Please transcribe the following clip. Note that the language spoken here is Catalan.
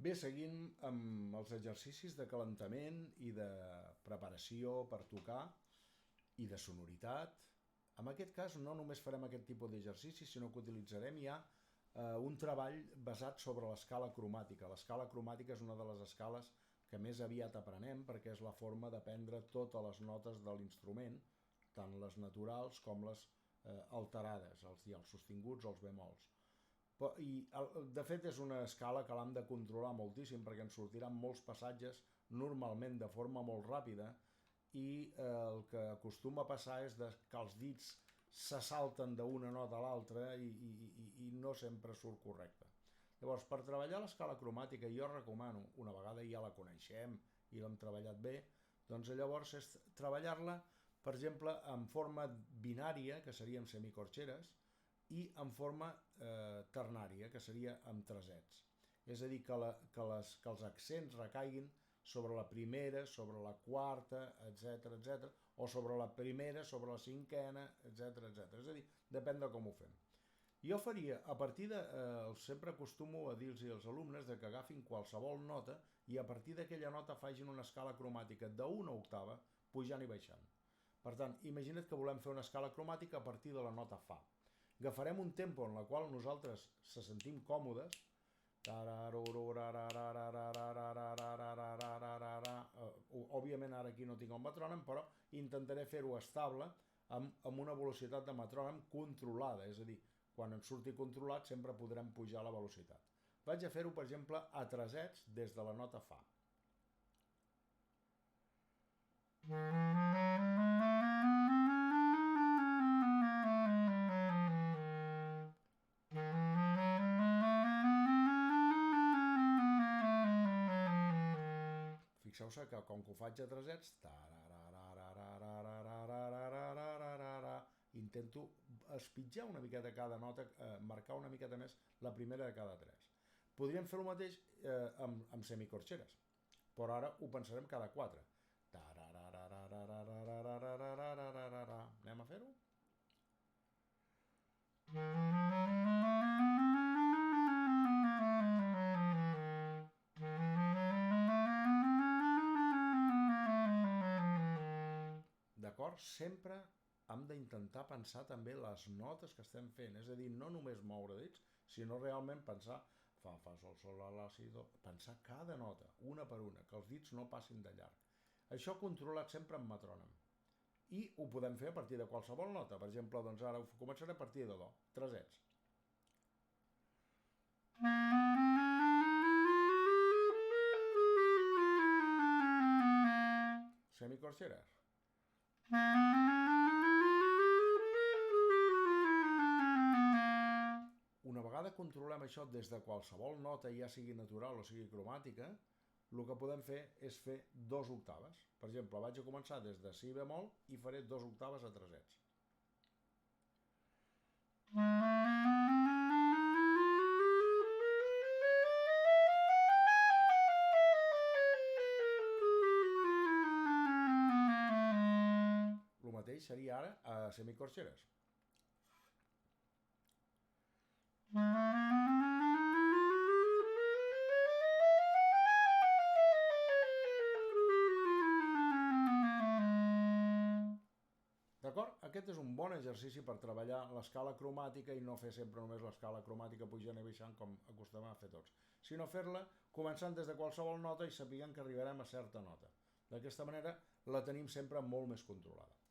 Bé, seguim amb els exercicis de calentament i de preparació per tocar i de sonoritat. En aquest cas no només farem aquest tipus d'exercicis, sinó que utilitzarem ja un treball basat sobre l'escala cromàtica. L'escala cromàtica és una de les escales que més aviat aprenem perquè és la forma d'aprendre totes les notes de l'instrument, tant les naturals com les alterades, els sostinguts o els bemols. I de fet és una escala que l'hem de controlar moltíssim perquè ens sortiran molts passatges normalment de forma molt ràpida i el que acostuma a passar és que els dits se salten d'una nota a l'altra i no sempre surt correcte. Llavors, per treballar l'escala cromàtica, jo recomano, una vegada ja la coneixem i l'hem treballat bé, doncs llavors és treballar-la, per exemple, en forma binària, que serien semicorxeres, i en forma ternària, que seria amb tresets. És a dir, que els accents recaiguin sobre la primera, sobre la quarta, etc., o sobre la primera, sobre la cinquena, etc. És a dir, depèn de com ho fem. Jo faria, a partir de... sempre acostumo a dir-los als alumnes que agafin qualsevol nota i a partir d'aquella nota facin una escala cromàtica d'una octava, pujant i baixant. Per tant, imagina't que volem fer una escala cromàtica a partir de la nota Fa. Agafarem un tempo en la qual nosaltres se sentim còmodes, òbviament ara aquí no tinc el metrònom, però intentaré fer-ho estable amb una velocitat de metrònom controlada, és a dir, quan ens surti controlat sempre podrem pujar la velocitat. Vaig a fer-ho, per exemple, a tresets des de la nota Fa. Fixeu-se que com que ho faig a tresets, intento espitjar una miqueta cada nota, marcar una miqueta més la primera de cada tres. Podríem fer el mateix amb semicorxeres, però ara ho pensarem cada quatre. Anem a fer-ho? D'acord? Sempre hem d'intentar pensar també les notes que estem fent, és a dir, no només moure dits, sinó realment pensar fa, sol, sol, la, si, do, pensar cada nota, una per una, que els dits no passin de llarg. Això controlat sempre amb metrònom. I ho podem fer a partir de qualsevol nota. Per exemple, doncs ara ho començaré a partir de Do, tresets. Semicorxeres. Una vegada controlem això des de qualsevol nota, ja sigui natural o sigui cromàtica, el que podem fer és fer dos octaves. Per exemple, vaig a començar des de Si bemol i faré dos octaves a tresets. El mateix seria ara a semicorxeres. D'acord? Aquest és un bon exercici per treballar l'escala cromàtica i no fer sempre només l'escala cromàtica pujant i baixant com acostumem a fer tots, sinó fer-la començant des de qualsevol nota i sapiguem que arribarem a certa nota. D'aquesta manera la tenim sempre molt més controlada.